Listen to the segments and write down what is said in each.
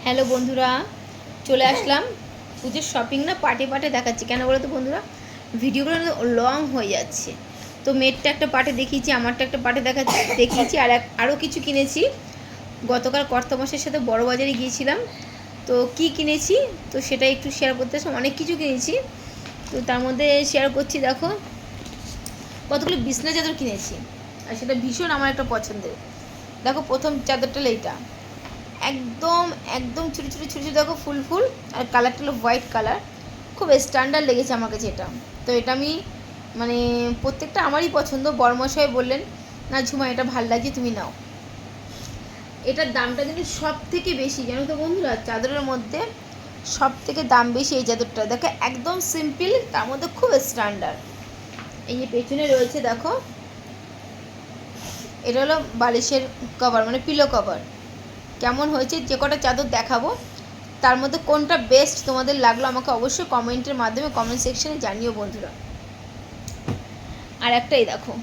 Hello বন্ধুরা, চলে আসলাম পুজোর শপিং না পার্টে পার্টে দেখাচ্ছি। কেন বলো তো বন্ধুরা, ভিডিওগুলো লং হয়ে যাচ্ছে। তো মেয়েরটা একটা পার্টে দেখিয়েছি, আমারটা একটা পার্টে দেখিয়েছি, আরও কিছু কিনেছি। গতকাল কর্তামশাইয়ের সাথে বড় বাজারে গিয়েছিলাম, তো কি কিনেছি তো সেটা একটু শেয়ার করতে। অনেক কিছু কিনেছি, তো তার মধ্যে শেয়ার করছি। দেখো, কতগুলো বিছনা চাদর কিনেছি, আর সেটা ভীষণ আমার একটা পছন্দের। দেখো, প্রথম চাদরটা এইটা একদম একদম ছোটো ছোটো ছোটো ছোটো, দেখো ফুল ফুল, আর কালারটা হলো হোয়াইট কালার। খুব স্ট্যান্ডার্ড লেগেছে আমার কাছে এটা। তো এটা আমি মানে প্রত্যেকটা আমারই পছন্দ। বড়মশাই বললেন, না ঝুমা এটা ভাল লাগছে, তুমি নাও। এটার দামটা কিন্তু সব থেকে বেশি, জানো তো বন্ধুরা, চাদরের মধ্যে সব থেকে দাম বেশি এই চাদরটা। দেখো একদম সিম্পল, তার মধ্যে খুব স্ট্যান্ডার্ড। এই যে পেছনে রয়েছে, দেখো এটা হলো বালিশের কভার, মানে পিলো কভার। কেমন হয়েছে, যে কটা চাদর দেখাবো তার মধ্যে কোনটা বেস্ট তোমাদের লাগলো আমাকে অবশ্যই কমেন্টের মাধ্যমে কমেন্ট সেকশনে জানিও বন্ধুরা। আর একটাই দেখো,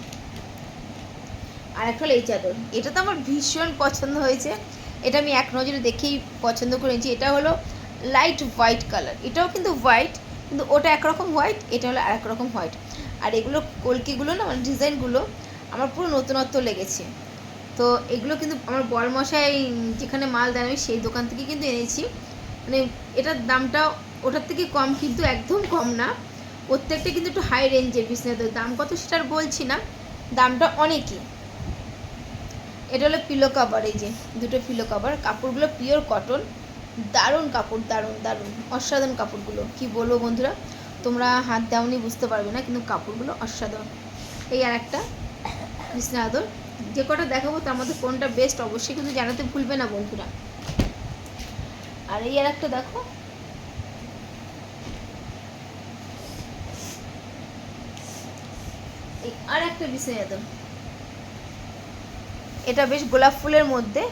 আর একটা হলো এই চাদর। এটা তো আমার ভীষণ পছন্দ হয়েছে, এটা আমি এক নজরে দেখেই পছন্দ করেছি। এটা হলো লাইট হোয়াইট কালার, এটাও কিন্তু হোয়াইট, কিন্তু ওটা একরকম হোয়াইট, এটা হলো আরেক রকম হোয়াইট। আর এগুলো কলকিগুলো না, মানে ডিজাইনগুলো আমার পুরো নতুনত্ব লেগেছে। তো এগুলো কিন্তু আমার বরমশাই যেখানে মাল দেন আমি সেই দোকান থেকে কিন্তু এনেছি। মানে এটার দামটা ওটার থেকে কম, কিন্তু একদম কম না। প্রত্যেকটা কিন্তু একটু হাই রেঞ্জের বিছনাতে। দাম কত সেটা আর বলছি না, দামটা অনেকই। এটা হলো পিলো কভার, এই যে দুটো পিলো কভার। কাপড়গুলো পিওর কটন, দারুণ কাপড়, দারুণ দারুণ অসাধারণ কাপড়গুলো। কি বলবো বন্ধুরা, তোমরা হাত দাওনি বুঝতে পারবে না, কিন্তু কাপড়গুলো অসাধারণ। এই আর একটা বিছনা আদর, যে কটা দেখাবো তার মধ্যে কোনটা বেস্ট অবশ্যই কিন্তু জানাতে ভুলবে না বন্ধুরা। আর এই আর একটা দেখো, এই আর একটা বিছনা আদর, এটা বেশ গোলাপ ফুলের মধ্যে।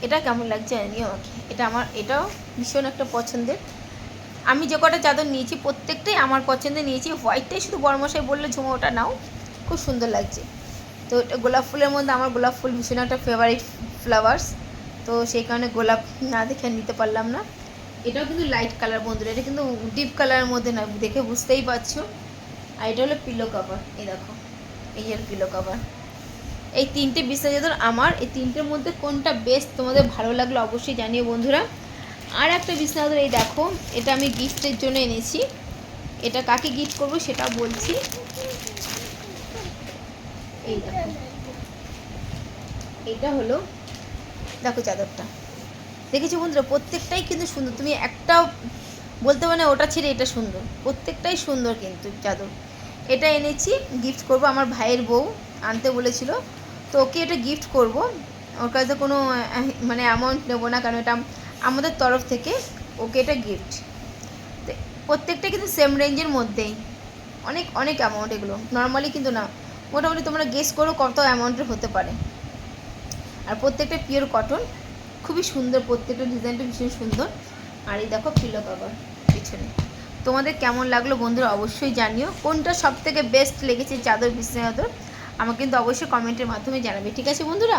এটা কেমন লাগছে জানিও আমাকে। এটা আমার, এটাও ভীষণ একটা পছন্দের। আমি যে কটা চাদর নিয়েছি প্রত্যেকটাই আমার পছন্দের নিয়েছি। হোয়াইটটাই শুধু বড়মশাই বললে ঝুমো ওটা নাও, খুব সুন্দর লাগছে। তো এটা গোলাপ ফুলের মধ্যে আমার গোলাপ ফুল ভীষণ একটা ফেভারিট ফ্লাওয়ার্স, তো সেই কারণে গোলাপ না দেখে নিতে পারলাম না। এটাও কিন্তু লাইট কালার বন্ধুরা, এটা কিন্তু ডিপ কালারের মধ্যে না, দেখে বুঝতেই পারছো। আর এটা হলো পিলো কভার, এই দেখো এই এর পিলো কভার। এই তিনটে বিছনা চাদর আমার, এই তিনটের মধ্যে কোনটা বেস্ট তোমাদের ভালো লাগলো অবশ্যই জানিও বন্ধুরা। আর একটা বিছনা চাদর, এই দেখো, এটা আমি গিফটের জন্য এনেছি। এটা কাকে গিফট করব সেটা বলছি। এই দেখো, এটা হলো, দেখো চাদরটা দেখেছো বন্ধুরা, প্রত্যেকটাই কিন্তু সুন্দর। তুমি একটাও বলতে পারো না ওটা ছেড়ে এটা সুন্দর, প্রত্যেকটাই সুন্দর কিন্তু চাদর। এটা এনেছি গিফট করব, আমার ভাইয়ের বউ আনতে বলেছিল, তো ওকে এটা গিফট করব। ওর কাছে কোনো মানে অ্যামাউন্ট নেবো না, কারণ এটা আমাদের তরফ থেকে ওকে এটা গিফট। তো প্রত্যেকটা কিন্তু সেম রেঞ্জের মধ্যেই, অনেক অনেক অ্যামাউন্ট এগুলো, নর্মালি কিন্তু না। মোটামুটি তোমরা গেস করো কত অ্যামাউন্টের হতে পারে। আর প্রত্যেকটা পিওর কটন, খুবই সুন্দর, প্রত্যেকটা ডিজাইনটা ভীষণ সুন্দর। আর এই দেখো পিলো কভার পিছনে। তোমাদের কেমন লাগলো বন্ধুরা অবশ্যই জানিও, কোনটা সব থেকে বেস্ট লেগেছে চাদর বিছনা চাদর আমাকে কিন্তু অবশ্যই কমেন্টের মাধ্যমে জানাবে। ঠিক আছে বন্ধুরা।